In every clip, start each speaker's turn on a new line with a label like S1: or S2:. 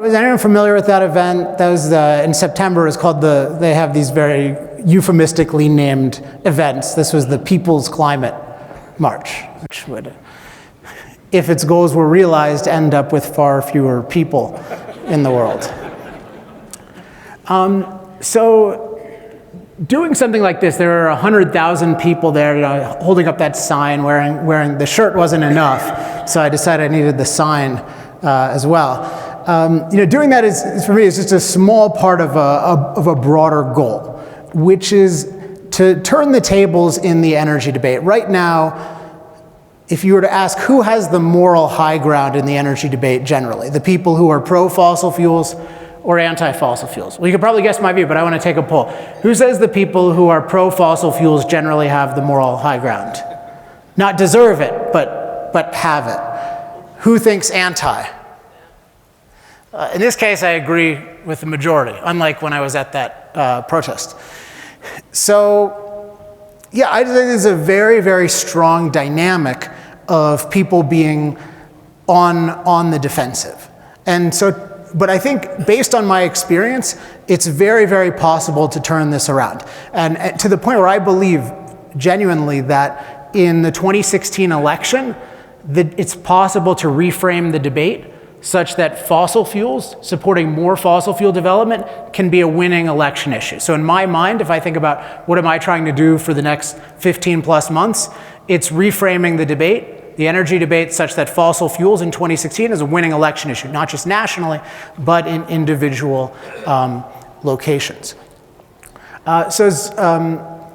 S1: Was anyone familiar with that event? That was in September. It's called they have these very euphemistically named events. This was the People's Climate March, which would, if its goals were realized, end up with far fewer people in the world. So doing something like this, there are 100,000 people there, holding up that sign, wearing the shirt wasn't enough, so I decided I needed the sign as well. Doing that is for me is just a small part of a broader goal, which is to turn the tables in the energy debate. Right now, if you were to ask who has the moral high ground in the energy debate generally, the people who are pro-fossil fuels or anti-fossil fuels? Well, you could probably guess my view, but I want to take a poll. Who says the people who are pro-fossil fuels generally have the moral high ground? Not deserve it, but have it. Who thinks anti? In this case, I agree with the majority, unlike when I was at that protest. So, yeah, I think there's a very, very strong dynamic of people being on the defensive. And so, but I think based on my experience, it's very, very possible to turn this around. And to the point where I believe genuinely that in the 2016 election, that it's possible to reframe the debate such that fossil fuels, supporting more fossil fuel development, can be a winning election issue. So in my mind, if I think about what am I trying to do for the next 15 plus months, it's reframing the debate, the energy debate, such that fossil fuels in 2016 is a winning election issue, not just nationally, but in individual locations.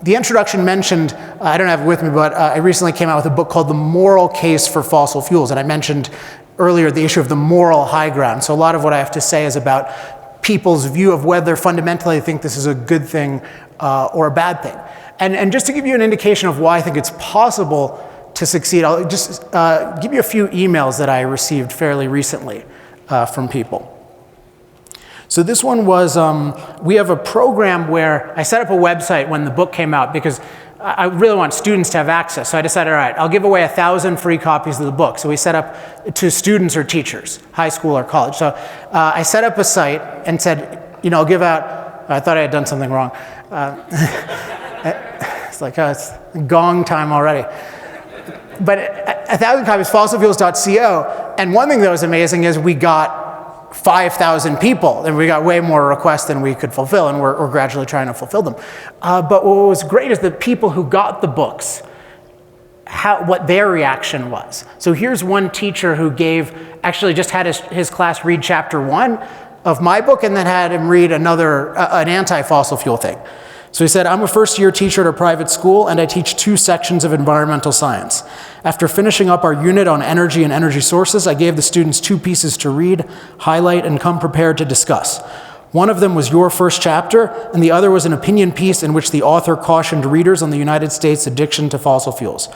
S1: The introduction mentioned, I don't have it with me, but I recently came out with a book called The Moral Case for Fossil Fuels, and I mentioned earlier the issue of the moral high ground. So a lot of what I have to say is about people's view of whether fundamentally they think this is a good thing or a bad thing. And just to give you an indication of why I think it's possible to succeed, I'll just give you a few emails that I received fairly recently from people. So this one was, we have a program where I set up a website when the book came out because I really want students to have access. So I decided, all right, I'll give away 1,000 free copies of the book. So we set up to students or teachers, high school or college. So I set up a site and said, I'll give out, I thought I had done something wrong. It's like, it's gong time already. But 1,000 copies, fossilfuels.co. And one thing that was amazing is we got 5,000 people, and we got way more requests than we could fulfill, and we're gradually trying to fulfill them. But what was great is the people who got the books, what their reaction was. So here's one teacher who actually just had his class read chapter 1 of my book, and then had him read an anti-fossil fuel thing. So he said, I'm a first-year teacher at a private school, and I teach 2 sections of environmental science. After finishing up our unit on energy and energy sources, I gave the students 2 pieces to read, highlight, and come prepared to discuss. One of them was your first chapter, and the other was an opinion piece in which the author cautioned readers on the United States' addiction to fossil fuels.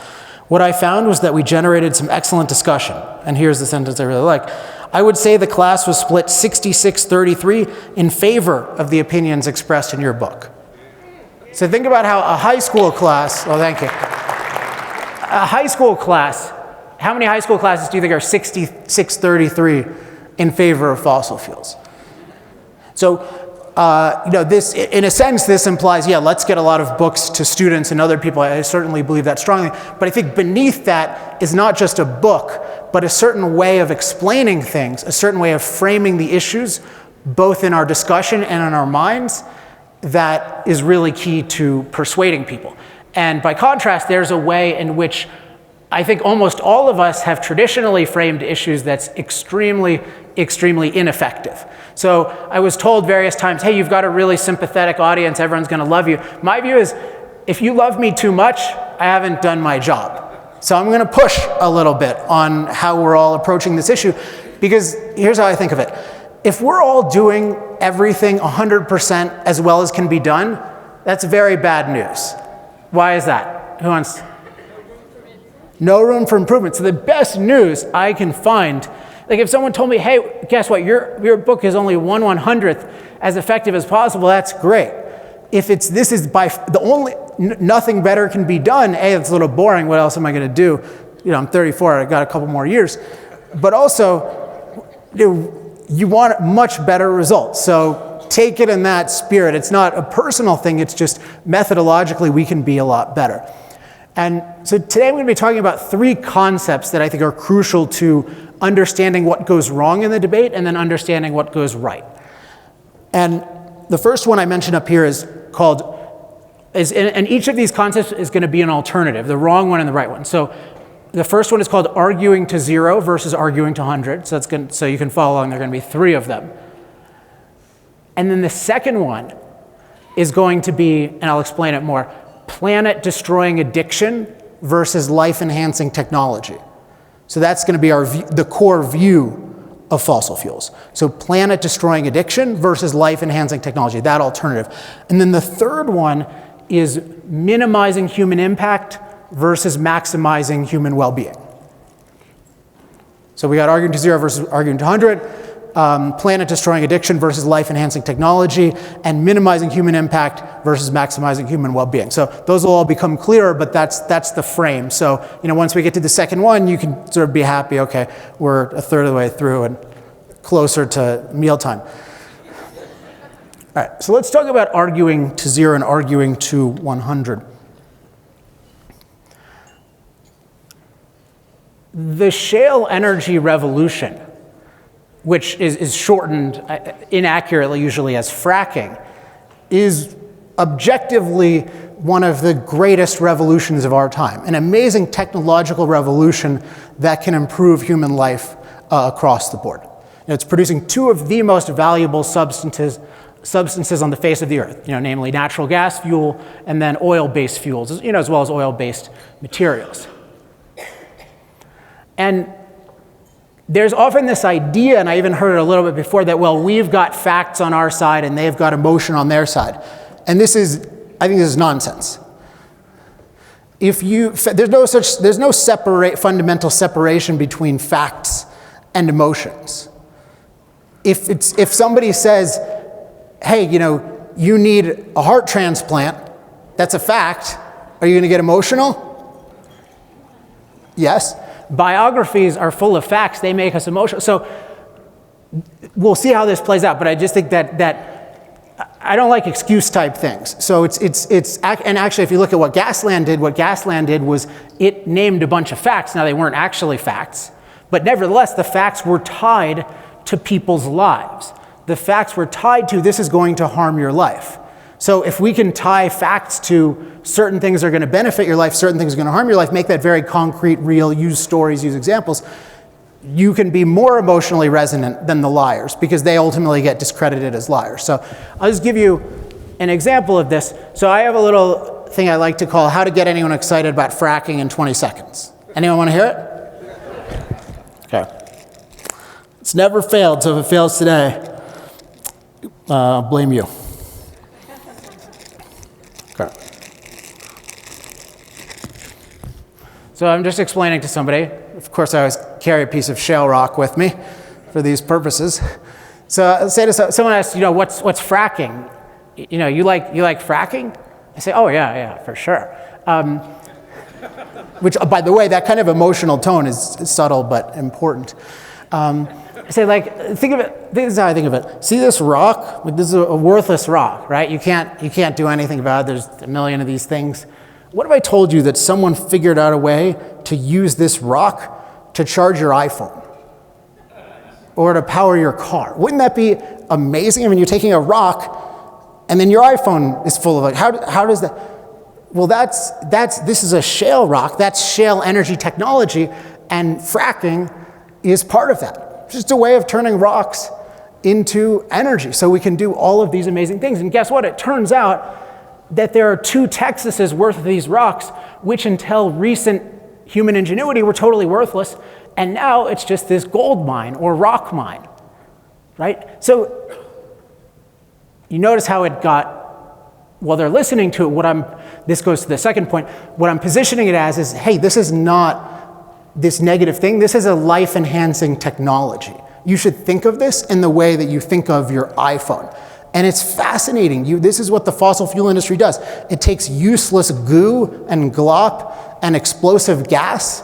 S1: What I found was that we generated some excellent discussion. And here's the sentence I really like. I would say the class was split 66-33 in favor of the opinions expressed in your book. So think about how a high school class, thank you. A high school class, how many high school classes do you think are 66-33 in favor of fossil fuels? So, this, in a sense, this implies, let's get a lot of books to students and other people. I certainly believe that strongly. But I think beneath that is not just a book, but a certain way of explaining things, a certain way of framing the issues, both in our discussion and in our minds, that is really key to persuading people. And by contrast, there's a way in which I think almost all of us have traditionally framed issues that's extremely, extremely ineffective. So I was told various times, hey, you've got a really sympathetic audience, everyone's gonna love you. My view is, if you love me too much, I haven't done my job. So I'm gonna push a little bit on how we're all approaching this issue, because here's how I think of it. If we're all doing everything 100% as well as can be done, that's very bad news. Why is that? Who wants? No room for improvement. So the best news I can find, like if someone told me, hey, guess what, your book is only 1/100th as effective as possible, that's great. If this is by the only, nothing better can be done, it's a little boring, what else am I gonna do? I'm 34, I've got a couple more years. But also, you want much better results. So take it in that spirit. It's not a personal thing, it's just methodologically we can be a lot better. And so today I'm going to be talking about 3 concepts that I think are crucial to understanding what goes wrong in the debate and then understanding what goes right. And the first one I mentioned up here is called, and each of these concepts is going to be an alternative, the wrong one and the right one. So the first one is called arguing to 0 versus arguing to 100. So, so you can follow along, there are going to be 3 of them. And then the second one is going to be, and I'll explain it more, planet-destroying addiction versus life-enhancing technology. So that's going to be the core view of fossil fuels. So planet-destroying addiction versus life-enhancing technology, that alternative. And then the third one is minimizing human impact versus maximizing human well-being. So we got arguing to 0 versus arguing to 100. Planet-destroying addiction versus life-enhancing technology, and minimizing human impact versus maximizing human well-being. So those will all become clearer, but that's the frame. So once we get to the second one, you can sort of be happy, okay, we're a third of the way through and closer to mealtime. All right, so let's talk about arguing to 0 and arguing to 100. The shale energy revolution, which is shortened inaccurately usually as fracking, is objectively one of the greatest revolutions of our time, an amazing technological revolution that can improve human life across the board. It's producing 2 of the most valuable substances on the face of the earth, namely natural gas fuel and then oil-based fuels, as well as oil-based materials. And there's often this idea, and I even heard it a little bit before, that, well, we've got facts on our side and they've got emotion on their side. And I think this is nonsense. There's no fundamental separation between facts and emotions. If somebody says, hey, you need a heart transplant, that's a fact. Are you going to get emotional? Yes. Biographies are full of facts. They make us emotional. So we'll see how this plays out. But I just think that I don't like excuse type things. So and actually, if you look at what Gasland did was it named a bunch of facts. Now, they weren't actually facts, but nevertheless, the facts were tied to people's lives. The facts were tied to, this is going to harm your life. So if we can tie facts to certain things are going to benefit your life, certain things are going to harm your life, make that very concrete, real, use stories, use examples, you can be more emotionally resonant than the liars because they ultimately get discredited as liars. So I'll just give you an example of this. So I have a little thing I like to call how to get anyone excited about fracking in 20 seconds. Anyone want to hear it? Okay. It's never failed, so if it fails today, I'll blame you. Okay. So I'm just explaining to somebody. Of course, I always carry a piece of shale rock with me for these purposes. So let's say to someone asks, what's fracking? You like fracking? I say, oh yeah, for sure. Which, by the way, that kind of emotional tone is subtle but important. I say, think of it, this is how I think of it. See this rock? This is a worthless rock, right? You can't do anything about it. There's a million of these things. What if I told you that someone figured out a way to use this rock to charge your iPhone or to power your car? Wouldn't that be amazing? I mean, you're taking a rock and then your iPhone is full of it. How does that? Well, this is a shale rock. That's shale energy technology, and fracking is part of that. It's just a way of turning rocks into energy. So we can do all of these amazing things. And guess what? It turns out that there are 2 Texases worth of these rocks, which until recent human ingenuity were totally worthless. And now it's just this gold mine or rock mine, right? So you notice how it got, while they're listening to it, this goes to the second point, what I'm positioning it as is, hey, this is not this negative thing. This is a life-enhancing technology. You should think of this in the way that you think of your iPhone. And it's fascinating. This is what the fossil fuel industry does. It takes useless goo and glop and explosive gas,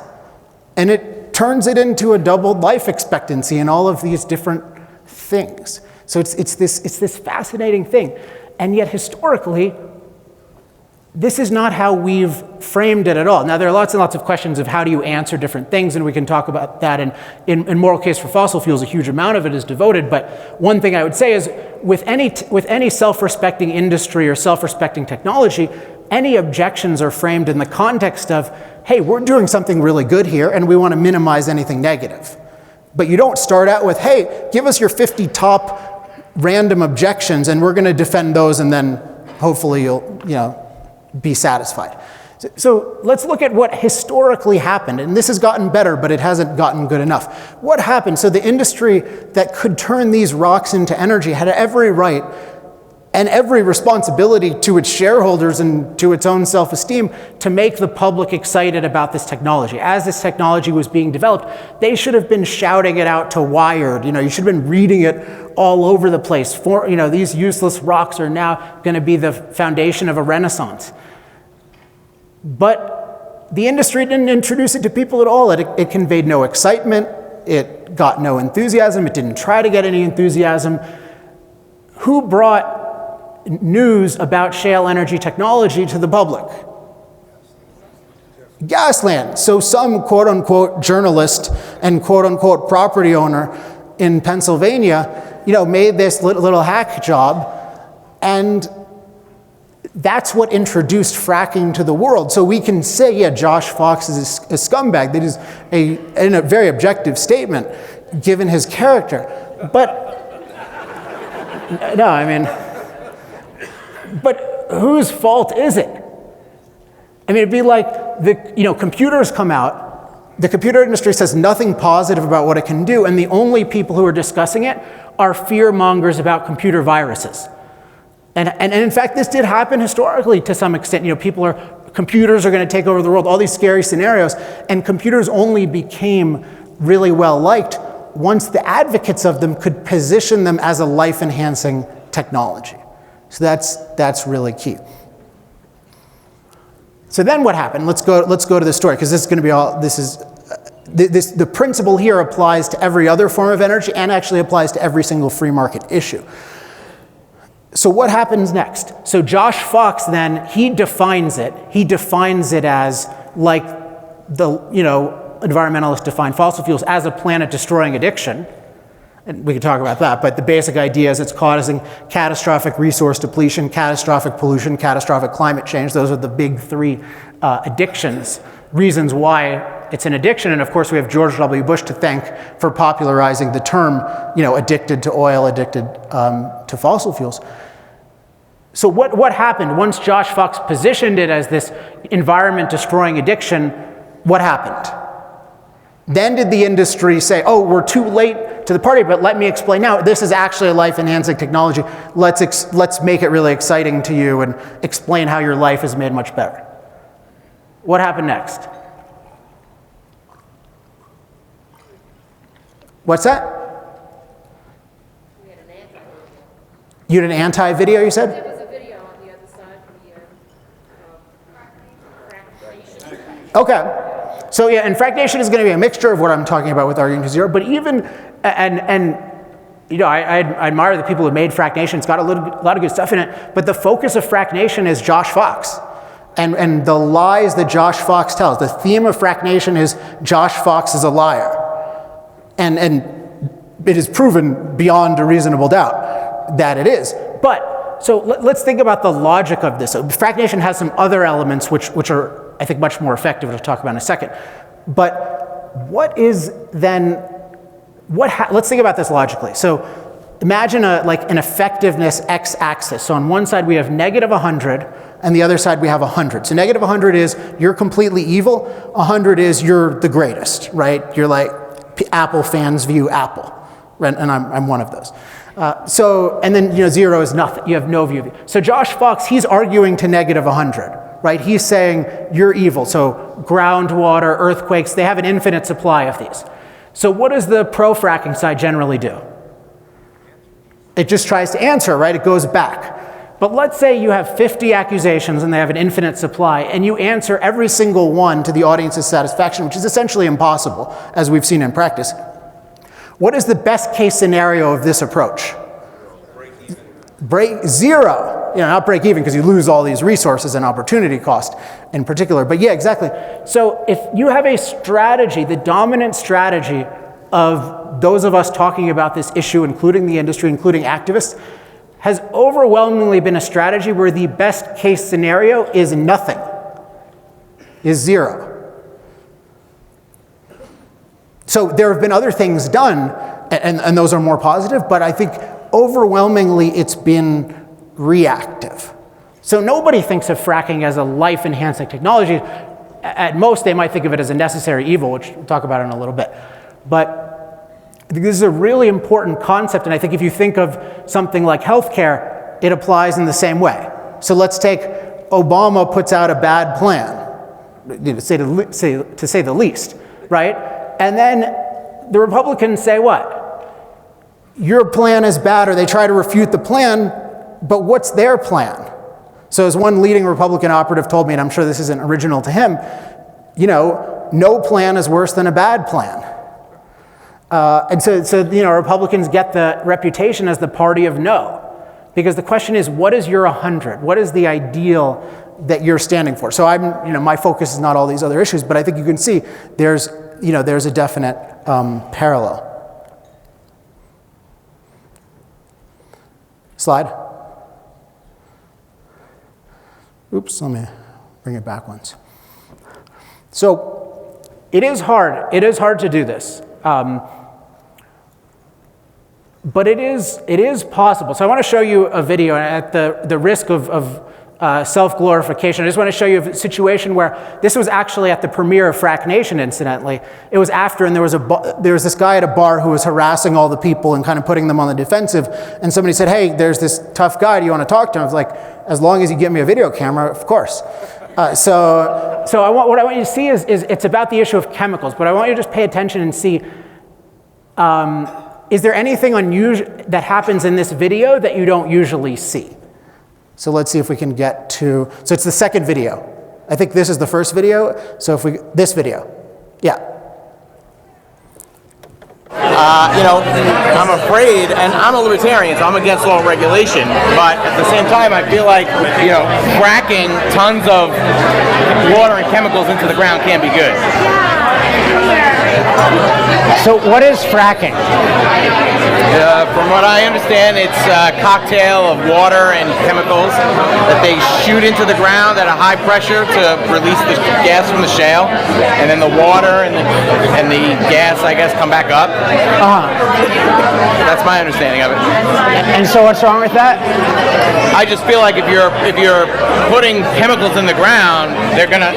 S1: and it turns it into a doubled life expectancy and all of these different things. So it's this fascinating thing. And yet historically, this is not how we've framed it at all. Now, there are lots and lots of questions of how do you answer different things, and we can talk about that. And in Moral Case for Fossil Fuels, a huge amount of it is devoted. But one thing I would say is with any self-respecting industry or self-respecting technology, any objections are framed in the context of, hey, we're doing something really good here, and we want to minimize anything negative. But you don't start out with, hey, give us your 50 top random objections, and we're going to defend those, and then hopefully you'll, be satisfied. So let's look at what historically happened. And this has gotten better, but it hasn't gotten good enough. What happened? So the industry that could turn these rocks into energy had every right and every responsibility to its shareholders and to its own self-esteem to make the public excited about this technology. As this technology was being developed, they should have been shouting it out to Wired. You should have been reading it all over the place. These useless rocks are now going to be the foundation of a renaissance. But the industry didn't introduce it to people at all. It conveyed no excitement. It got no enthusiasm. It didn't try to get any enthusiasm. Who brought news about shale energy technology to the public? Gasland. So some quote-unquote journalist and quote-unquote property owner in Pennsylvania, made this little hack job, and that's what introduced fracking to the world. So we can say, yeah, Josh Fox is a scumbag. That is a very objective statement, given his character. But but whose fault is it? It'd be like computers come out, the computer industry says nothing positive about what it can do, and the only people who are discussing it are fear mongers about computer viruses. And in fact, this did happen historically to some extent. Computers are going to take over the world, all these scary scenarios, and computers only became really well liked once the advocates of them could position them as a life-enhancing technology. So that's really key. So then what happened? Let's go to the story, because this is going to be all. The principle here applies to every other form of energy and actually applies to every single free market issue. So what happens next? So Josh Fox then, he defines it. He defines it as like the, environmentalists define fossil fuels as a planet-destroying addiction. And we can talk about that, but the basic idea is it's causing catastrophic resource depletion, catastrophic pollution, catastrophic climate change. Those are the big three addictions, reasons why it's an addiction. And of course, we have George W. Bush to thank for popularizing the term, addicted to oil, addicted to fossil fuels. So what happened once Josh Fox positioned it as this environment-destroying addiction? What happened? Then did the industry say, oh, we're too late to the party, but let me explain now. This is actually a life-enhancing technology. Let's make it really exciting to you and explain how your life is made much better. What happened next? What's that?
S2: We had an anti-video.
S1: You had an anti-video, you said?
S2: There was a video on the other side of the fractionation.
S1: Okay. So yeah, and fractionation is going to be a mixture of what I'm talking about with arguing to zero, but even, I admire the people who made fractionation. It's got a lot of good stuff in it, but the focus of fractionation is Josh Fox. And the lies that Josh Fox tells. The theme of fractionation is Josh Fox is a liar. And it is proven beyond a reasonable doubt that it is. But, so let's think about the logic of this. So fractionation has some other elements which are, I think, much more effective, which I'll talk about in a second. But what is then, let's think about this logically. So imagine an effectiveness x-axis. So on one side we have negative 100, and the other side we have 100. So negative 100 is you're completely evil, 100 is you're the greatest, right? You're like Apple fans view Apple, right? And I'm one of those. And then zero is nothing. You have no view of you. So Josh Fox, he's arguing to negative 100, right? He's saying you're evil. So groundwater, earthquakes, they have an infinite supply of these. So what does the pro-fracking side generally do? It just tries to answer, right? It goes back. But let's say you have 50 accusations and they have an infinite supply, and you answer every single one to the audience's satisfaction, which is essentially impossible, as we've seen in practice. What is the best case scenario of this approach? Break zero. Not break even because you lose all these resources and opportunity cost in particular. But yeah, exactly. So if you have a strategy, the dominant strategy of those of us talking about this issue, including the industry, including activists, has overwhelmingly been a strategy where the best case scenario is nothing, is zero. So there have been other things done, and those are more positive, but I think overwhelmingly it's been reactive. So nobody thinks of fracking as a life-enhancing technology. At most, they might think of it as a necessary evil, which we'll talk about in a little bit. But I think this is a really important concept, and I think if you think of something like healthcare, it applies in the same way. So let's take Obama puts out a bad plan, to say the least, right? And then the Republicans say what? Your plan is bad, or they try to refute the plan, but what's their plan? So as one leading Republican operative told me, and I'm sure this isn't original to him, no plan is worse than a bad plan. And so Republicans get the reputation as the party of no. Because the question is, what is your 100? What is the ideal that you're standing for? So my focus is not all these other issues, but I think you can see there's a definite parallel. Slide. Oops, let me bring it back once. So it is hard. It is hard to do this. But it is possible. So I want to show you a video at the risk of self-glorification. I just want to show you a situation where this was actually at the premiere of Frack Nation, incidentally. It was after, and there was this guy at a bar who was harassing all the people and kind of putting them on the defensive, and somebody said, hey, there's this tough guy, do you want to talk to him? I was like, as long as you give me a video camera, of course. So what I want you to see is it's about the issue of chemicals, but I want you to just pay attention and see, is there anything unusual that happens in this video that you don't usually see? So let's see if we can get to, so it's the second video. I think this is the first video, so this video, yeah.
S3: I'm afraid, and I'm a libertarian, so I'm against law and regulation, but at the same time, I feel like, fracking tons of water and chemicals into the ground can't be good.
S1: So what is fracking?
S3: From what I understand, it's a cocktail of water and chemicals that they shoot into the ground at a high pressure to release the gas from the shale, and then the water and the gas, I guess, come back up. That's my understanding of it.
S1: And so what's wrong with that?
S3: I just feel like if you're putting chemicals in the ground,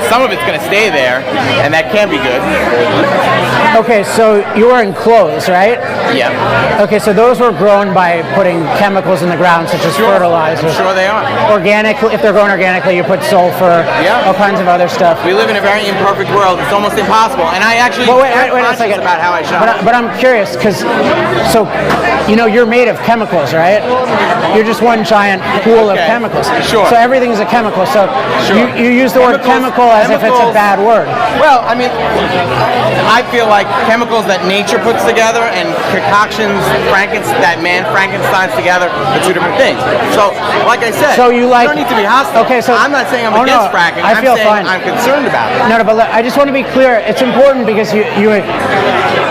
S3: some of it's gonna stay there, and that can be good.
S4: Okay, so you are enclosed, right?
S3: Yeah.
S4: Okay, so those were grown by putting chemicals in the ground, such as fertilizers.
S3: I'm sure they are.
S4: Organically, if they're grown organically, you put sulfur, all kinds of other stuff.
S3: We live in a very imperfect world. It's almost impossible. And I actually
S4: wait a second.
S3: About how I shop.
S4: But I'm curious, because you're made of chemicals, right? You're just one giant pool of chemicals.
S3: Sure.
S4: So everything's a chemical. So you use the word chemical as if it's a bad word.
S3: Well, I mean, I feel like chemicals that nature puts together and concoctions that man Frankenstein's together are two different things. So, like I said, you don't need to be hostile.
S4: Okay, so
S3: I'm not saying I'm against fracking.
S4: I feel fine.
S3: I'm concerned about it.
S4: No, but I just want to be clear. It's important because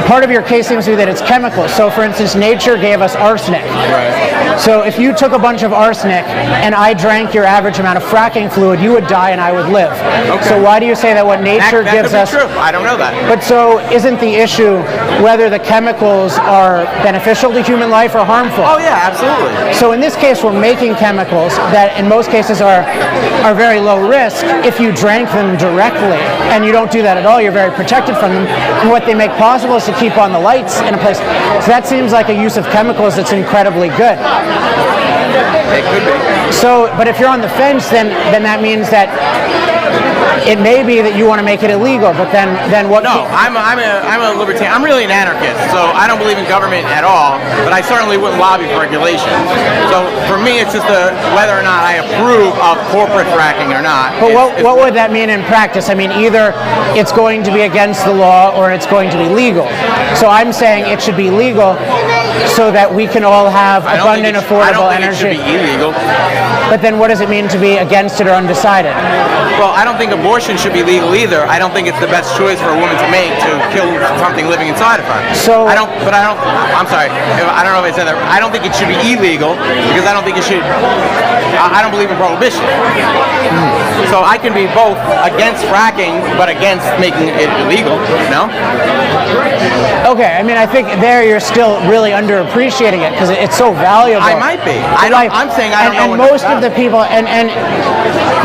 S4: part of your case seems to be that it's chemicals. So, for instance, nature gave us arsenic.
S3: Right.
S4: So, if you took a bunch of arsenic and I drank your average amount of fracking fluid, you would die and I would live. Okay. So, why do you say that what nature gives us?
S3: True. I don't know that.
S4: But so, isn't the issue whether the chemicals are beneficial to human life or harmful?
S3: Oh yeah, absolutely.
S4: So in this case, we're making chemicals that in most cases are very low risk if you drank them directly, and you don't do that at all, you're very protected from them. And what they make possible is to keep on the lights in a place. So that seems like a use of chemicals that's incredibly good.
S3: It could be.
S4: So, but if you're on the fence, then that means that it may be that you want to make it illegal, but then what?
S3: No, I'm a libertarian. I'm really an anarchist, so I don't believe in government at all, but I certainly wouldn't lobby for regulation. So for me, it's just whether or not I approve of corporate fracking or not.
S4: But what would that mean in practice? I mean, either it's going to be against the law or it's going to be legal. So I'm saying it should be legal so that we can all have abundant, affordable energy.
S3: I don't think it should be illegal.
S4: But then what does it mean to be against it or undecided?
S3: Well, I don't think abortion should be legal either. I don't think it's the best choice for a woman to make to kill something living inside of her.
S4: So
S3: I'm sorry. I don't know if I said that. I don't think it should be illegal because I don't think it should. I don't believe in prohibition. So I can be both against fracking but against making it illegal. No.
S4: Okay, I mean, I think there you're still really underappreciating it because it's so valuable.
S3: I might be. I'm saying I don't know.
S4: And most of the people, and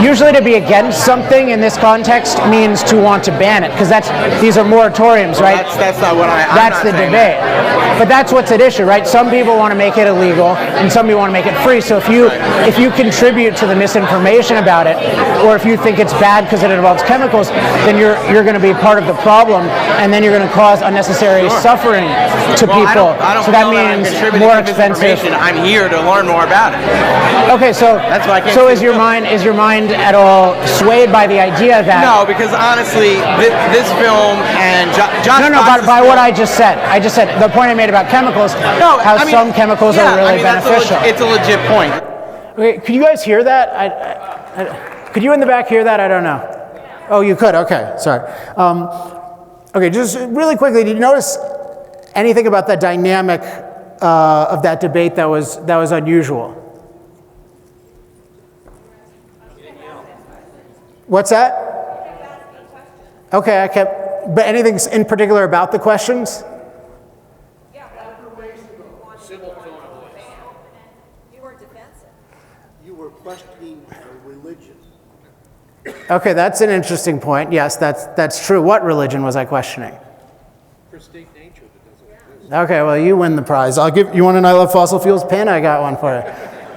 S4: usually to be against something in this context means to want to ban it because these are moratoriums, right?
S3: That's not what I'm
S4: That's
S3: not
S4: the
S3: saying
S4: debate.
S3: that.
S4: But that's what's at issue, right? Some people want to make it illegal, and some people want to make it free. So if you contribute to the misinformation about it, or if you think it's bad because it involves chemicals, then you're going to be part of the problem, and then you're going to cause unnecessary suffering to people.
S3: I don't
S4: so that
S3: feel I'm
S4: means
S3: contributing
S4: more
S3: to
S4: expensive.
S3: misinformation. I'm here to learn more about it.
S4: Okay, so
S3: That's why I can't
S4: so
S3: say
S4: is your mind at all swayed by the idea that?
S3: No, because honestly, this film and John.
S4: No, by what I just said. I just said the point I made about chemicals. How some chemicals are really beneficial.
S3: It's a legit point.
S1: Okay, could you guys hear that? Could you in the back hear that? I don't know. Oh, you could. Okay, sorry. Okay, just really quickly, did you notice anything about the dynamic of that debate that was unusual? What's that? Okay, but anything in particular about the questions?
S2: You weren't defensive.
S5: You were questioning religion.
S1: Okay, that's an interesting point. Yes, that's true. What religion was I questioning?
S5: Pristine nature that doesn't exist.
S1: Okay, well, you win the prize. You want an I Love Fossil Fuels pin? I got one for you.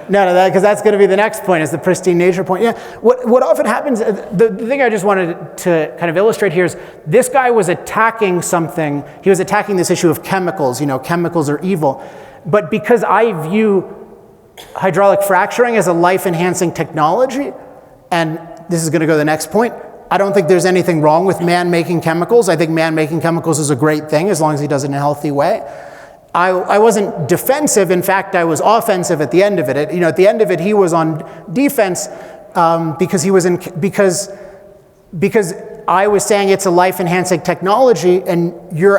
S1: No, because that's going to be the next point, is the pristine nature point. Yeah, what often happens, the thing I just wanted to kind of illustrate here is this guy was attacking something. He was attacking this issue of chemicals. Chemicals are evil. But because I view hydraulic fracturing as a life-enhancing technology, and this is going to go to the next point, I don't think there's anything wrong with man making chemicals. I think man making chemicals is a great thing as long as he does it in a healthy way. I wasn't defensive. In fact, I was offensive at the end of it. At the end of it, he was on defense because I was saying it's a life-enhancing technology, and you're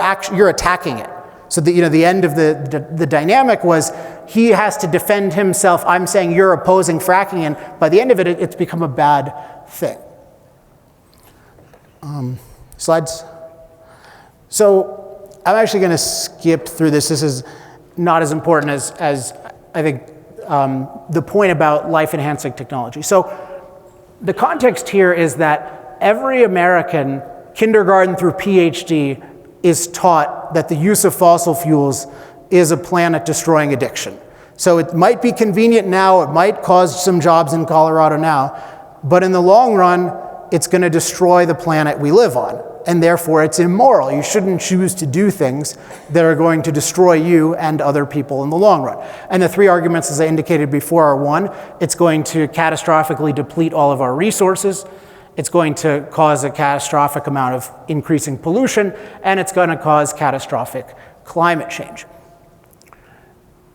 S1: attacking it. So the end of the dynamic was he has to defend himself. I'm saying you're opposing fracking, and by the end of it, it's become a bad thing. Slides. So I'm actually going to skip through this. This is not as important as I think the point about life-enhancing technology. So the context here is that every American, kindergarten through PhD, is taught that the use of fossil fuels is a planet-destroying addiction. So it might be convenient now, it might cause some jobs in Colorado now, but in the long run, it's going to destroy the planet we live on, and therefore it's immoral. You shouldn't choose to do things that are going to destroy you and other people in the long run. And the three arguments, as I indicated before, are: one, it's going to catastrophically deplete all of our resources, it's going to cause a catastrophic amount of increasing pollution, and it's going to cause catastrophic climate change.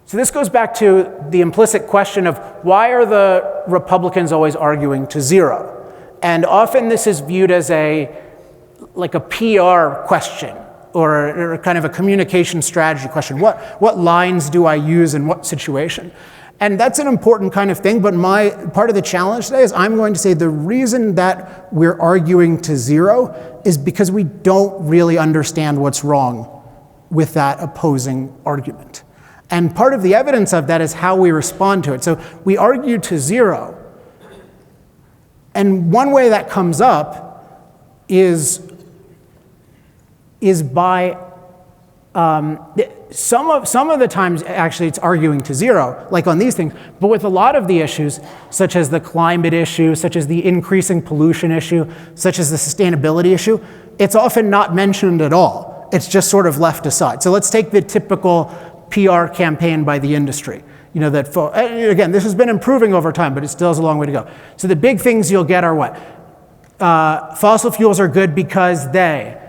S1: So this goes back to the implicit question of why are the Republicans always arguing to zero? And often this is viewed as a PR question or kind of a communication strategy question. What lines do I use in what situation? And that's an important kind of thing, but part of the challenge today is I'm going to say the reason that we're arguing to zero is because we don't really understand what's wrong with that opposing argument. And part of the evidence of that is how we respond to it. So we argue to zero. And one way that comes up is by, some of the times, actually, it's arguing to zero, like on these things. But with a lot of the issues, such as the climate issue, such as the increasing pollution issue, such as the sustainability issue, it's often not mentioned at all. It's just sort of left aside. So let's take the typical PR campaign by the industry. You know, that, again, this has been improving over time, but it still has a long way to go. So the big things you'll get are what? Fossil fuels are good because they're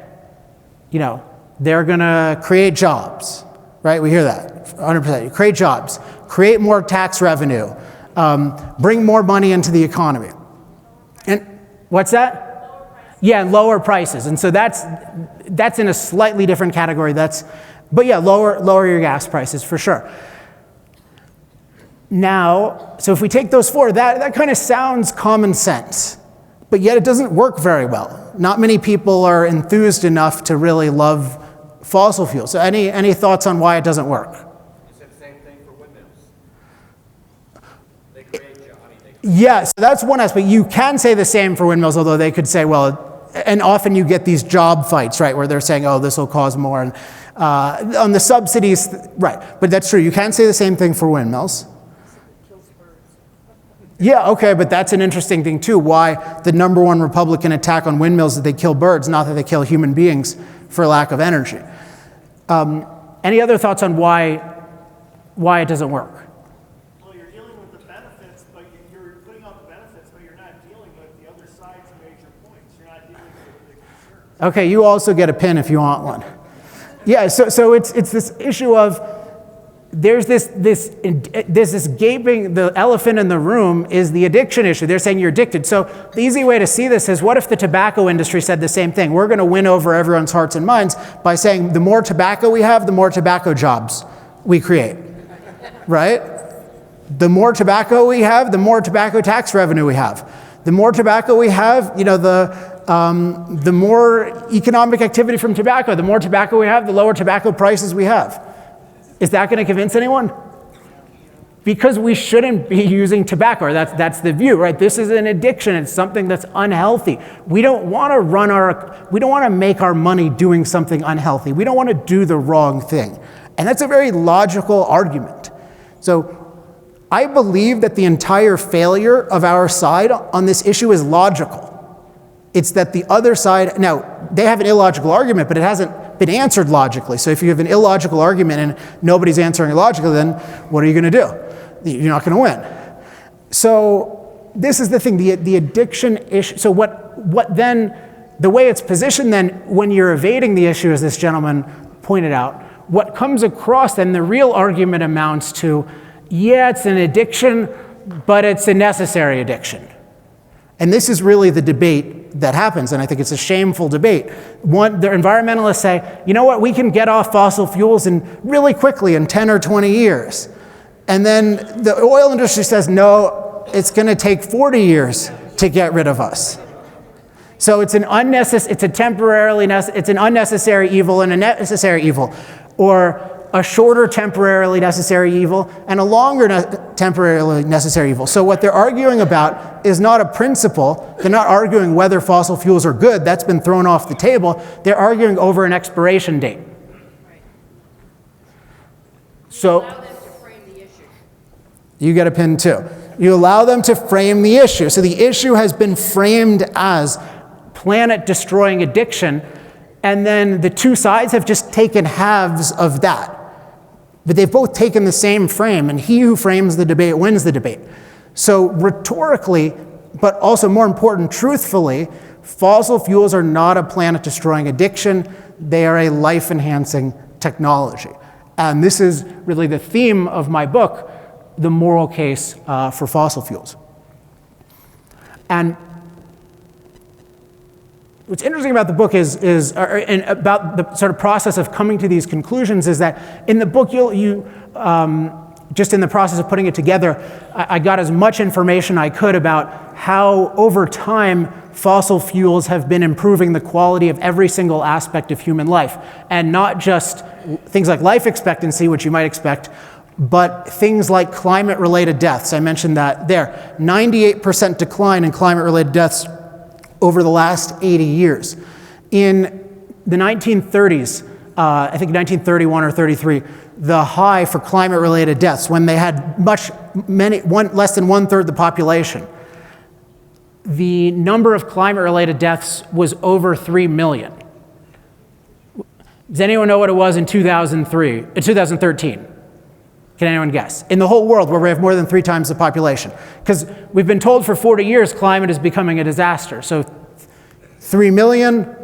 S1: gonna create jobs. Right, we hear that, 100%. You create jobs, create more tax revenue, bring more money into the economy. And what's that? Yeah, lower prices. And so that's in a slightly different category. But yeah, lower your gas prices for sure. Now, so if we take those four, that kind of sounds common sense, but yet it doesn't work very well. Not many people are enthused enough to really love fossil fuels. So any thoughts on why it doesn't work?
S5: You said the same thing for windmills. They create jobs.
S1: Yeah, so that's one aspect. You can say the same for windmills, although they could say, well, and often you get these job fights, right, where they're saying, oh, this will cause more. And on the subsidies, right, but that's true. You can say the same thing for windmills. Yeah, okay, but that's an interesting thing too. Why the number one Republican attack on windmills is that they kill birds, not that they kill human beings for lack of energy. Any other thoughts on why it doesn't work?
S6: Well, you're dealing with the benefits, but you're putting out the benefits, but you're not dealing with the other side's major points. You're not dealing with the concerns.
S1: Okay, you also get a pin if you want one. Yeah, so it's this issue of there's this gaping, the elephant in the room is the addiction issue. They're saying you're addicted. So the easy way to see this is, what if the tobacco industry said the same thing? We're going to win over everyone's hearts and minds by saying the more tobacco we have, the more tobacco jobs we create, right? The more tobacco we have, the more tobacco tax revenue we have. The more tobacco we have, the more economic activity from tobacco. The more tobacco we have, the lower tobacco prices we have. Is that going to convince anyone? Because we shouldn't be using tobacco. That's the view, right? This is an addiction. It's something that's unhealthy. We don't want to make our money doing something unhealthy. We don't want to do the wrong thing. And that's a very logical argument. So I believe that the entire failure of our side on this issue is logical. It's that the other side, now, they have an illogical argument, but it hasn't been answered logically. So if you have an illogical argument and nobody's answering it logically, then what are you going to do? You're not going to win. So this is the thing, the addiction issue. So what then, the way it's positioned then, when you're evading the issue, as this gentleman pointed out, what comes across then, the real argument amounts to, yeah, it's an addiction, but it's a necessary addiction. And this is really the debate that happens, and I think it's a shameful debate. The environmentalists say, you know what, we can get off fossil fuels really quickly in 10 or 20 years. And then the oil industry says, no, it's going to take 40 years to get rid of us. So it's an unnecessary evil and a necessary evil, or a shorter temporarily necessary evil and a longer temporarily necessary evil. So what they're arguing about is not a principle. They're not arguing whether fossil fuels are good. That's been thrown off the table. They're arguing over an expiration date. So
S2: Allow them to frame the issue.
S1: you get a pin too. You allow them to frame the issue. So the issue has been framed as planet-destroying addiction, and then the two sides have just taken halves of that. But they've both taken the same frame, and he who frames the debate wins the debate. So rhetorically, but also more important, truthfully, fossil fuels are not a planet-destroying addiction. They are a life-enhancing technology. And this is really the theme of my book, The Moral Case for Fossil Fuels. And what's interesting about the book and about the sort of process of coming to these conclusions is that in the book, just in the process of putting it together, I got as much information I could about how over time fossil fuels have been improving the quality of every single aspect of human life, and not just things like life expectancy, which you might expect, but things like climate-related deaths. I mentioned that there. 98% decline in climate-related deaths over the last 80 years. In the 1930s, I think 1931 or 33, the high for climate-related deaths, when they had less than 1/3 the population. The number of climate-related deaths was over 3 million. Does anyone know what it was in 2013? Can anyone guess? In the whole world, where we have more than 3 times the population. Because we've been told for 40 years climate is becoming a disaster. So 3 million,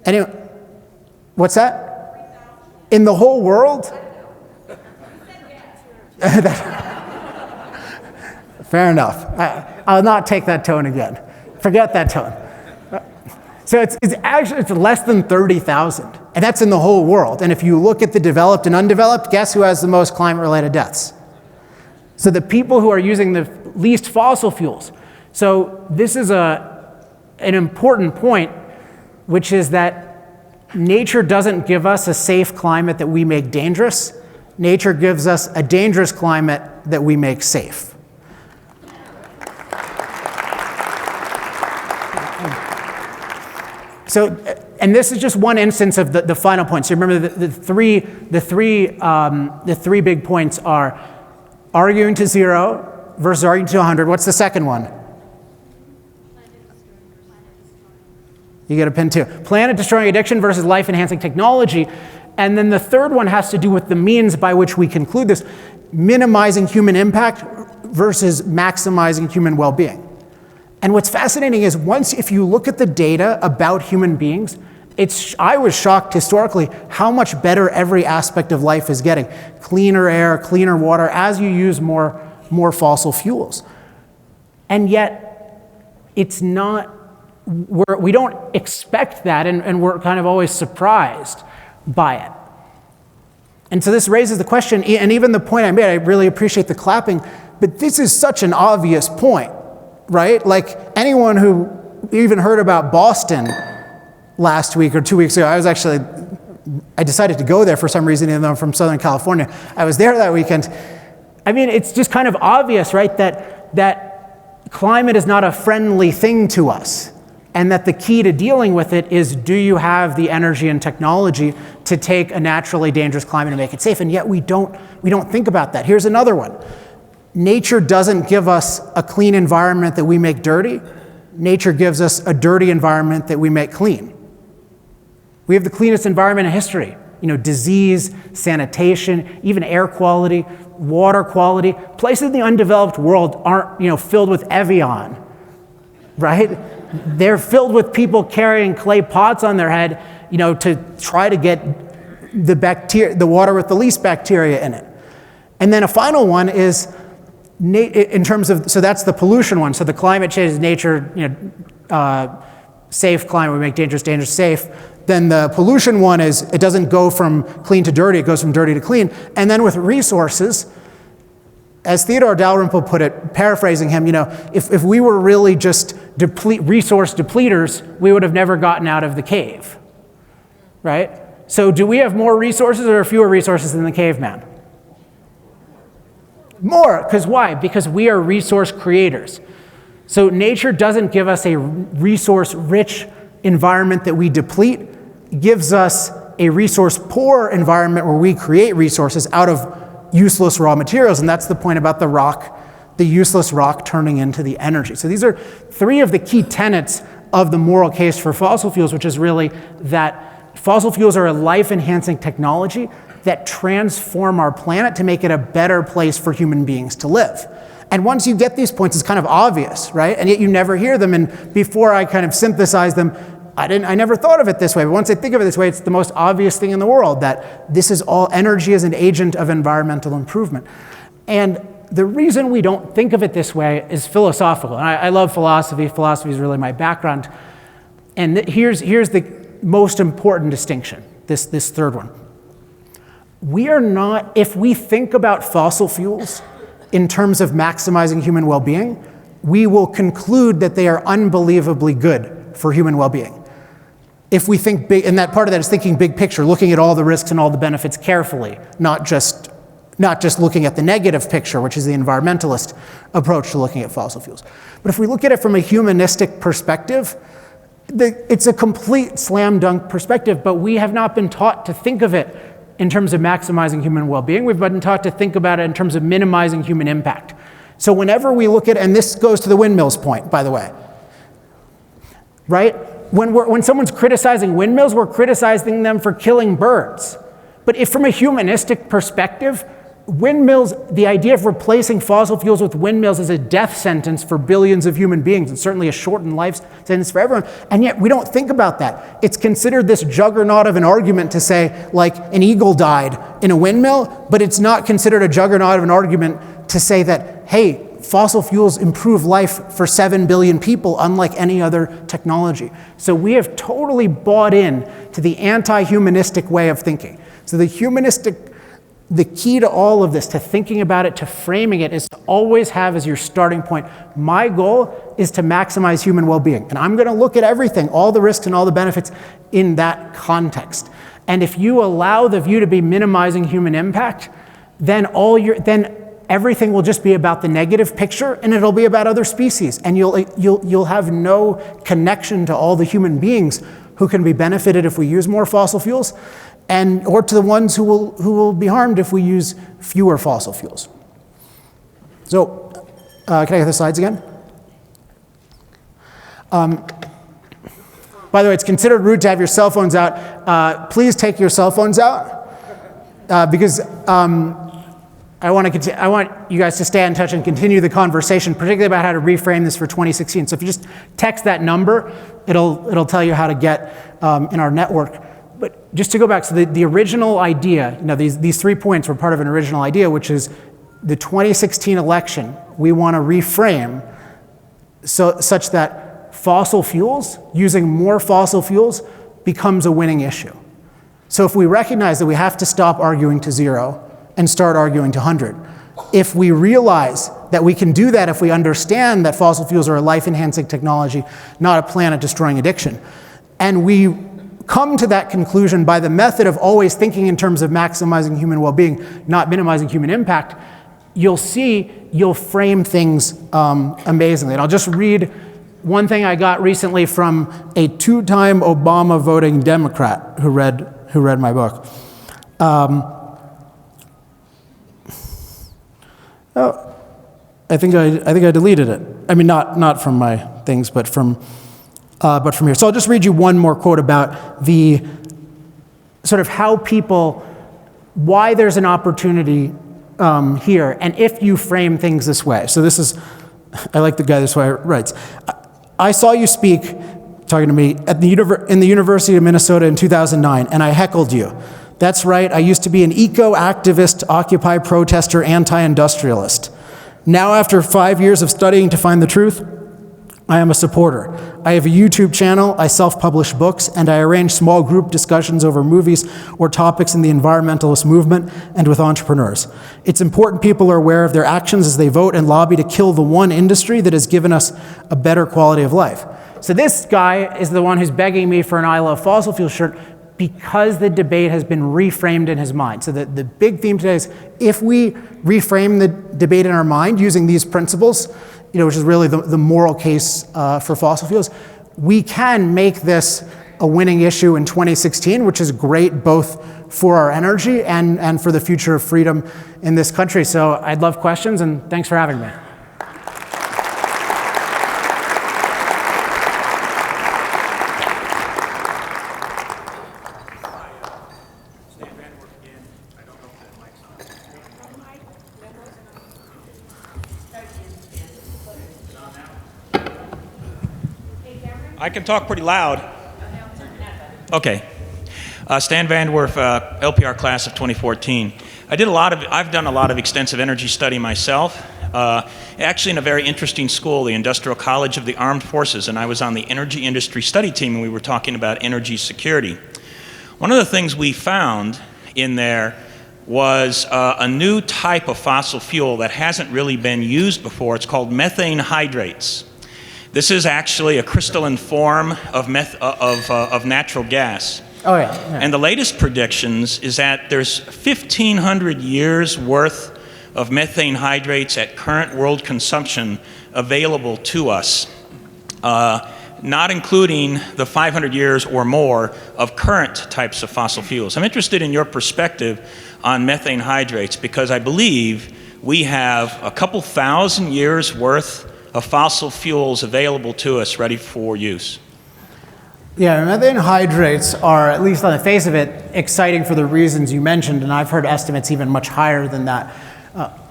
S1: anyone? What's that? In the whole world? Fair enough. I'll not take that tone again. Forget that tone. So it's less than 30,000, and that's in the whole world. And if you look at the developed and undeveloped, guess who has the most climate-related deaths? So the people who are using the least fossil fuels. So this is an important point, which is that nature doesn't give us a safe climate that we make dangerous. Nature gives us a dangerous climate that we make safe. So, and this is just one instance of the final point. So remember the three big points are arguing to 0 versus arguing to 100. What's the second one? You get a pin too. Planet destroying addiction versus life enhancing technology. And then the third one has to do with the means by which we conclude this, minimizing human impact versus maximizing human well-being. And what's fascinating is if you look at the data about human beings, I was shocked historically how much better every aspect of life is getting. Cleaner air, cleaner water, as you use more fossil fuels. And yet, it's not, we don't expect that, and we're kind of always surprised by it. And so this raises the question, and even the point I made, I really appreciate the clapping, but this is such an obvious point. Right? Like anyone who even heard about Boston last week or 2 weeks ago, I decided to go there for some reason, even though I'm from Southern California. I was there that weekend. I mean, it's just kind of obvious, right, that climate is not a friendly thing to us, and that the key to dealing with it is, do you have the energy and technology to take a naturally dangerous climate and make it safe? And yet we don't think about that. Here's another one. Nature doesn't give us a clean environment that we make dirty. Nature gives us a dirty environment that we make clean. We have the cleanest environment in history. Disease, sanitation, even air quality, water quality. Places in the undeveloped world aren't, filled with Evian, right? They're filled with people carrying clay pots on their head, to try to get the water with the least bacteria in it. And then a final one is, in terms of, so that's the pollution one. So the climate change is nature, safe climate, we make dangerous safe. Then the pollution one is, it doesn't go from clean to dirty, it goes from dirty to clean. And then with resources, as Theodore Dalrymple put it, paraphrasing him, if we were really just resource depleters, we would have never gotten out of the cave, right? So do we have more resources or fewer resources than the caveman? More, because why? Because we are resource creators. So nature doesn't give us a resource-rich environment that we deplete. It gives us a resource-poor environment where we create resources out of useless raw materials, and that's the point about the rock, the useless rock turning into the energy. So these are 3 of the key tenets of the moral case for fossil fuels, which is really that fossil fuels are a life-enhancing technology that transform our planet to make it a better place for human beings to live. And once you get these points, it's kind of obvious, right? And yet you never hear them. And before I kind of synthesize them, I never thought of it this way. But once I think of it this way, it's the most obvious thing in the world, that this is all energy as an agent of environmental improvement. And the reason we don't think of it this way is philosophical. And I love philosophy. Philosophy is really my background. And here's the most important distinction, this third one. We are not, if we think about fossil fuels in terms of maximizing human well-being, we will conclude that they are unbelievably good for human well-being. If we think big, and that part of that is thinking big picture, looking at all the risks and all the benefits carefully, not just looking at the negative picture, which is the environmentalist approach to looking at fossil fuels. But if we look at it from a humanistic perspective, it's a complete slam dunk perspective, but we have not been taught to think of it in terms of maximizing human well-being. We've been taught to think about it in terms of minimizing human impact. So whenever we look at, and this goes to the windmills point, by the way, right? When someone's criticizing windmills, we're criticizing them for killing birds. But if from a humanistic perspective, windmills, the idea of replacing fossil fuels with windmills is a death sentence for billions of human beings, and certainly a shortened life sentence for everyone. And yet we don't think about that. It's considered this juggernaut of an argument to say, like, an eagle died in a windmill, but it's not considered a juggernaut of an argument to say that, hey, fossil fuels improve life for 7 billion people, unlike any other technology. So we have totally bought in to the anti-humanistic way of thinking. So the key to all of this, to thinking about it, to framing it, is to always have as your starting point, my goal is to maximize human well-being. And I'm going to look at everything, all the risks and all the benefits in that context. And if you allow the view to be minimizing human impact, then everything will just be about the negative picture, and it'll be about other species. And you'll have no connection to all the human beings who can be benefited if we use more fossil fuels, or to the ones who will be harmed if we use fewer fossil fuels. So, can I get the slides again? By the way, it's considered rude to have your cell phones out. Please take your cell phones out, because I want you guys to stay in touch and continue the conversation, particularly about how to reframe this for 2016. So if you just text that number, it'll tell you how to get in our network. But just to go back, so the original idea, these 3 points were part of an original idea, which is the 2016 election, we want to reframe such that fossil fuels, using more fossil fuels, becomes a winning issue. So if we recognize that we have to stop arguing to 0 and start arguing to 100, if we realize that we can do that if we understand that fossil fuels are a life-enhancing technology, not a planet-destroying addiction, and we come to that conclusion by the method of always thinking in terms of maximizing human well-being, not minimizing human impact, you'll frame things amazingly. And I'll just read one thing I got recently from a 2-time Obama voting Democrat who read my book. I think I deleted it. I mean, not from my things, but from here. So I'll just read you one more quote about the sort of why there's an opportunity here, and if you frame things this way. So this is, I like the guy this way writes. I saw you speak, talking to me, in the University of Minnesota in 2009, and I heckled you. That's right, I used to be an eco-activist, Occupy protester, anti-industrialist. Now, after 5 years of studying to find the truth, I am a supporter. I have a YouTube channel, I self-publish books, and I arrange small group discussions over movies or topics in the environmentalist movement and with entrepreneurs. It's important people are aware of their actions as they vote and lobby to kill the one industry that has given us a better quality of life. So this guy is the one who's begging me for an I Love Fossil Fuel shirt because the debate has been reframed in his mind. So the big theme today is, if we reframe the debate in our mind using these principles, which is really the moral case for fossil fuels, we can make this a winning issue in 2016, which is great both for our energy and for the future of freedom in this country. So I'd love questions, and thanks for having me.
S7: I can talk pretty loud. Okay. Stan Van Werf, LPR class of 2014. I've done a lot of extensive energy study myself, actually in a very interesting school, the Industrial College of the Armed Forces, and I was on the energy industry study team, and we were talking about energy security. One of the things we found in there was a new type of fossil fuel that hasn't really been used before. It's called methane hydrates. This is actually a crystalline form of natural gas.
S1: Oh, yeah.
S7: And the latest predictions is that there's 1,500 years worth of methane hydrates at current world consumption available to us. not including the 500 years or more of current types of fossil fuels. I'm interested in your perspective on methane hydrates because I believe we have a couple thousand years worth of fossil fuels available to us ready for use.
S1: Yeah, methane hydrates are, at least on the face of it, exciting for the reasons you mentioned, and I've heard estimates even much higher than that.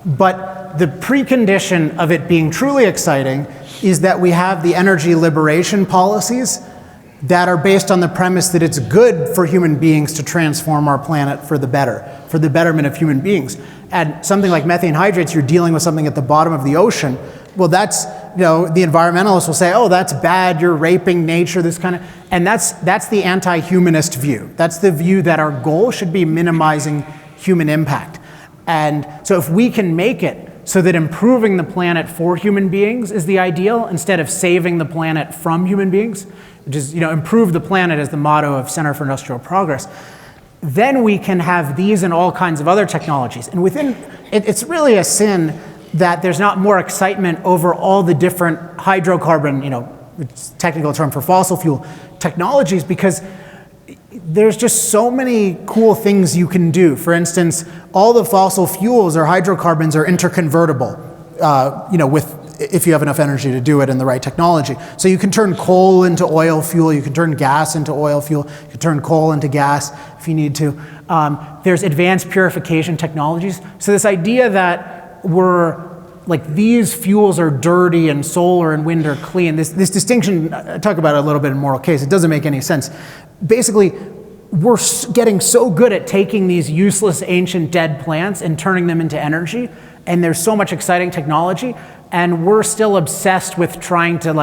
S1: But the precondition of it being truly exciting is that we have the energy liberation policies that are based on the premise that it's good for human beings to transform our planet for the better, for the betterment of human beings. And something like methane hydrates, you're dealing with something at the bottom of the ocean. Well, that's, the environmentalists will say, oh, that's bad, you're raping nature, this kind of, and that's the anti-humanist view. That's the view that our goal should be minimizing human impact. And so if we can make it so that improving the planet for human beings is the ideal instead of saving the planet from human beings, which is, improve the planet as the motto of Center for Industrial Progress, then we can have these and all kinds of other technologies. And it's really a sin that there's not more excitement over all the different hydrocarbon, it's a technical term for fossil fuel technologies, because there's just so many cool things you can do. For instance, all the fossil fuels or hydrocarbons are interconvertible, if you have enough energy to do it in the right technology. So you can turn coal into oil fuel, you can turn gas into oil fuel, you can turn coal into gas if you need to. There's advanced purification technologies. So this idea that these fuels are dirty and solar and wind are clean, this distinction, I talk about it a little bit in Moral Case, it doesn't make any sense. Basically, we're getting so good at taking these useless ancient dead plants and turning them into energy, and there's so much exciting technology, and we're still obsessed with trying to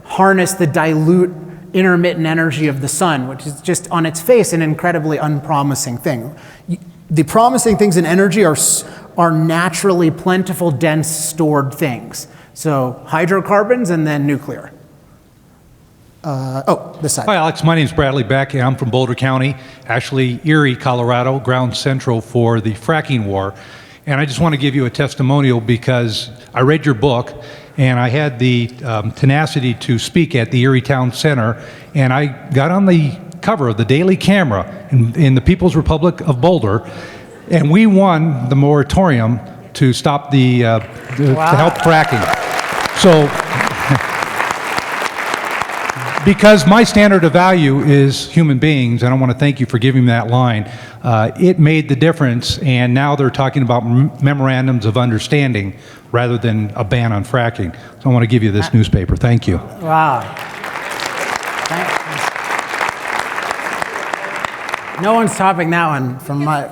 S1: harness the dilute intermittent energy of the sun, which is just on its face an incredibly unpromising thing. The promising things in energy are naturally plentiful, dense, stored things. So hydrocarbons and then nuclear. This side.
S8: Hi, Alex. My name is Bradley Beck, and I'm from Boulder County, actually Erie, Colorado, ground central for the fracking war. And I just want to give you a testimonial because I read your book, and I had the tenacity to speak at the Erie Town Center, and I got on the cover of the Daily Camera in the People's Republic of Boulder, and we won the moratorium to stop to help fracking. So, because my standard of value is human beings, and I want to thank you for giving me that line, it made the difference, and now they're talking about memorandums of understanding rather than a ban on fracking. So I want to give you this newspaper. Thank you.
S1: Wow. No one's topping that one from my...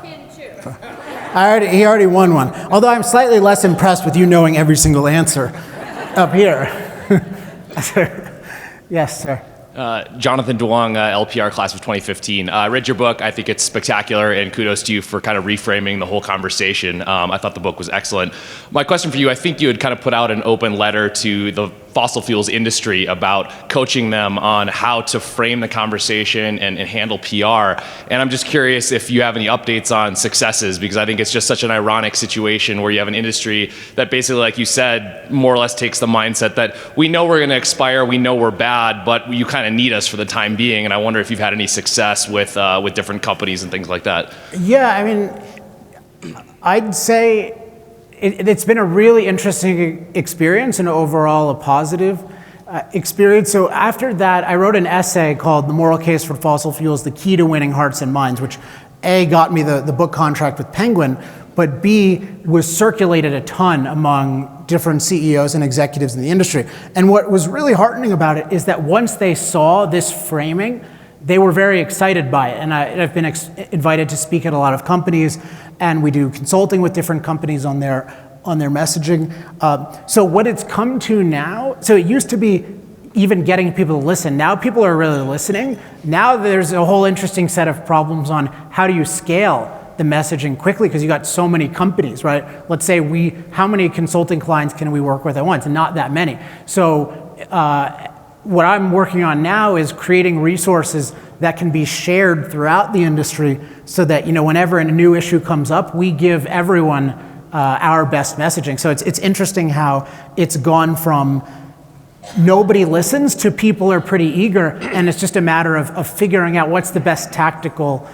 S1: He already won one. Although I'm slightly less impressed with you knowing every single answer up here. Yes, sir.
S9: Jonathan Duong, LPR class of 2015. I read your book. I think it's spectacular, and kudos to you for kind of reframing the whole conversation. I thought the book was excellent. My question for you, I think you had kind of put out an open letter to the fossil fuels industry about coaching them on how to frame the conversation and handle PR. And I'm just curious if you have any updates on successes, because I think it's just such an ironic situation where you have an industry that basically, like you said, more or less takes the mindset that we know we're going to expire, we know we're bad, but you kind of need us for the time being. And I wonder if you've had any success with different companies and things like that.
S1: Yeah, I mean, I'd say it's been a really interesting experience and overall a positive experience. So after that, I wrote an essay called The Moral Case for Fossil Fuels, The Key to Winning Hearts and Minds, which A, got me the book contract with Penguin, but B, was circulated a ton among different CEOs and executives in the industry. And what was really heartening about it is that once they saw this framing, they were very excited by it. And I've been invited to speak at a lot of companies, and we do consulting with different companies on their messaging. So what it's come to now, so it used to be even getting people to listen. Now people are really listening. Now there's a whole interesting set of problems on how do you scale the messaging quickly, because you got so many companies, right? Let's say how many consulting clients can we work with at once? Not that many. So what I'm working on now is creating resources that can be shared throughout the industry so that, whenever a new issue comes up, we give everyone our best messaging. So it's interesting how it's gone from nobody listens to people are pretty eager, and it's just a matter of figuring out what's the best tactical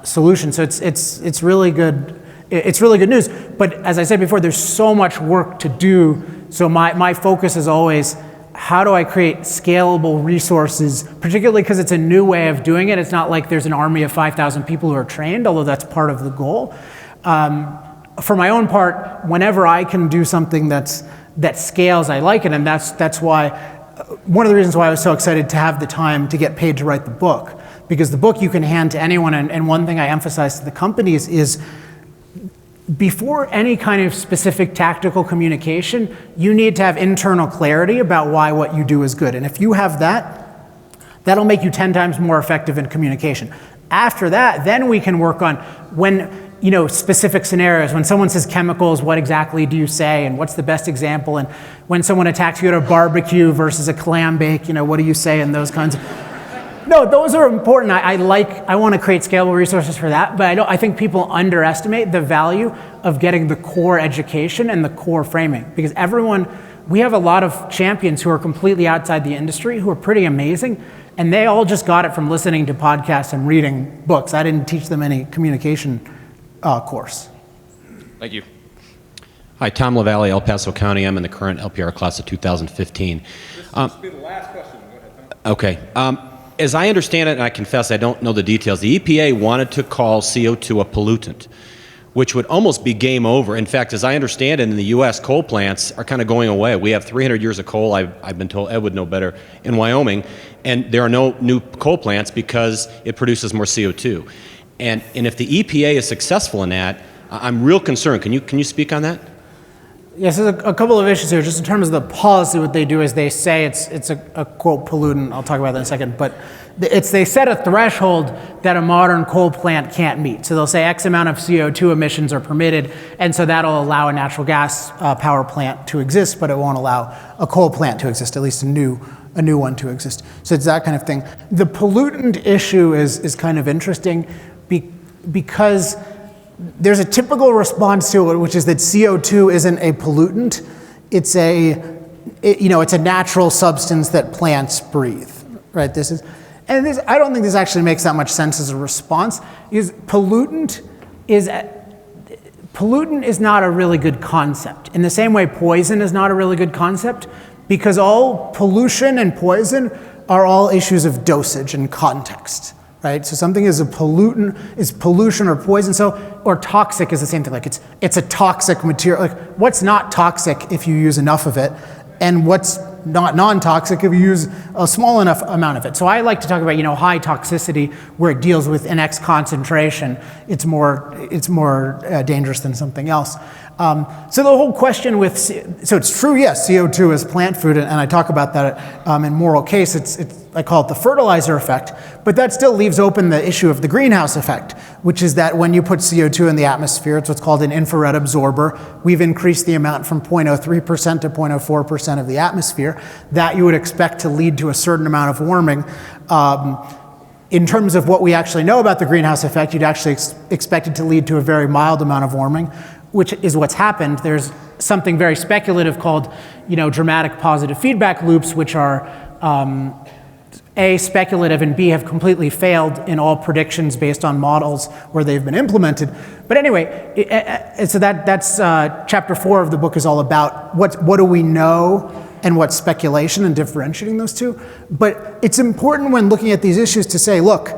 S1: solution. So it's really good. It's really good news. But as I said before, there's so much work to do. So my focus is always, how do I create scalable resources, particularly because it's a new way of doing it. It's not like there's an army of 5,000 people who are trained, although that's part of the goal. For my own part, whenever I can do something that scales, I like it, and that's why, one of the reasons why I was so excited to have the time to get paid to write the book, because the book you can hand to anyone, and one thing I emphasize to the companies is, before any kind of specific tactical communication, you need to have internal clarity about why what you do is good. And if you have that, that'll make you 10 times more effective in communication. After that, then we can work on specific scenarios. When someone says chemicals, what exactly do you say, and what's the best example? And when someone attacks you at a barbecue versus a clam bake, what do you say, and those kinds of... No, those are important. I want to create scalable resources for that, but I think people underestimate the value of getting the core education and the core framing, because we have a lot of champions who are completely outside the industry who are pretty amazing, and they all just got it from listening to podcasts and reading books. I didn't teach them any communication course.
S9: Thank you.
S10: Hi, Tom LaValle, El Paso County. I'm in the current LPR class of 2015.
S5: This will be the last question. Go ahead, Tom.
S10: Okay. As I understand it, and I confess I don't know the details, the EPA wanted to call CO2 a pollutant, which would almost be game over. In fact, as I understand it, in the U.S., coal plants are kind of going away. We have 300 years of coal, I've been told, Ed would know better, in Wyoming, and there are no new coal plants because it produces more CO2. And if the EPA is successful in that, I'm real concerned. Can you speak on that?
S1: Yes, there's a couple of issues here. Just in terms of the policy, what they do is they say it's a quote pollutant. I'll talk about that in a second. But they set a threshold that a modern coal plant can't meet. So they'll say X amount of CO2 emissions are permitted, and so that'll allow a natural gas power plant to exist, but it won't allow a coal plant to exist, at least a new one to exist. So it's that kind of thing. The pollutant issue is kind of interesting because there's a typical response to it, which is that CO2 isn't a pollutant. It's a natural substance that plants breathe, right? I don't think this actually makes that much sense as a response. Pollutant is not a really good concept. In the same way, poison is not a really good concept, because all pollution and poison are all issues of dosage and context. Right? So something is a pollutant, is pollution or poison. Or toxic is the same thing. Like it's a toxic material. Like, what's not toxic if you use enough of it, and what's not non-toxic if you use a small enough amount of it. So I like to talk about high toxicity, where it deals with an X concentration. It's more dangerous than something else. So the whole question so it's true, yes, CO2 is plant food, and I talk about that in Moral Case. I call it the fertilizer effect, but that still leaves open the issue of the greenhouse effect, which is that when you put CO2 in the atmosphere, it's what's called an infrared absorber. We've increased the amount from 0.03% to 0.04% of the atmosphere. That you would expect to lead to a certain amount of warming. In terms of what we actually know about the greenhouse effect, you'd actually expect it to lead to a very mild amount of warming, which is what's happened. There's something very speculative called, dramatic positive feedback loops, which are A, speculative, and B, have completely failed in all predictions based on models where they've been implemented. But anyway, so that's chapter 4 of the book is all about what do we know and what's speculation, and differentiating those two. But it's important when looking at these issues to say, look,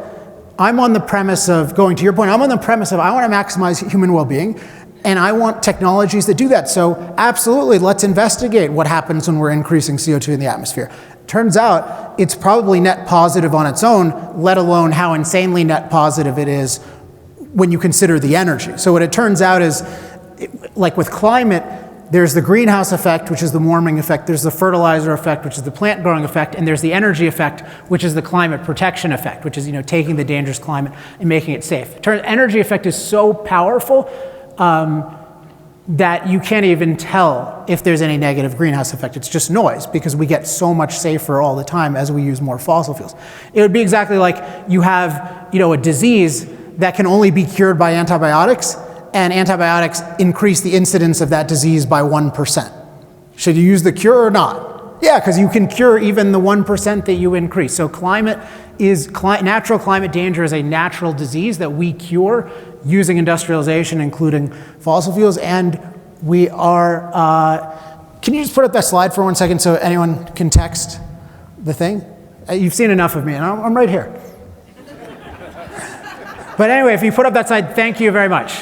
S1: I'm on the premise of, going to your point, I'm on the premise of I want to maximize human well-being, and I want technologies that do that. So absolutely, let's investigate what happens when we're increasing CO2 in the atmosphere. Turns out it's probably net positive on its own, let alone how insanely net positive it is when you consider the energy. So what it turns out is, like with climate, there's the greenhouse effect, which is the warming effect, there's the fertilizer effect, which is the plant growing effect, and there's the energy effect, which is the climate protection effect, which is taking the dangerous climate and making it safe. Energy effect is so powerful that you can't even tell if there's any negative greenhouse effect. It's just noise, because we get so much safer all the time as we use more fossil fuels. It would be exactly like you have a disease that can only be cured by antibiotics, and antibiotics increase the incidence of that disease by 1%. Should you use the cure or not? Yeah, because you can cure even the 1% that you increase. So natural climate danger is a natural disease that we cure using industrialization, including fossil fuels, and we are, can you just put up that slide for 1 second so anyone can text the thing? You've seen enough of me, and I'm right here. But anyway, if you put up that slide, thank you very much.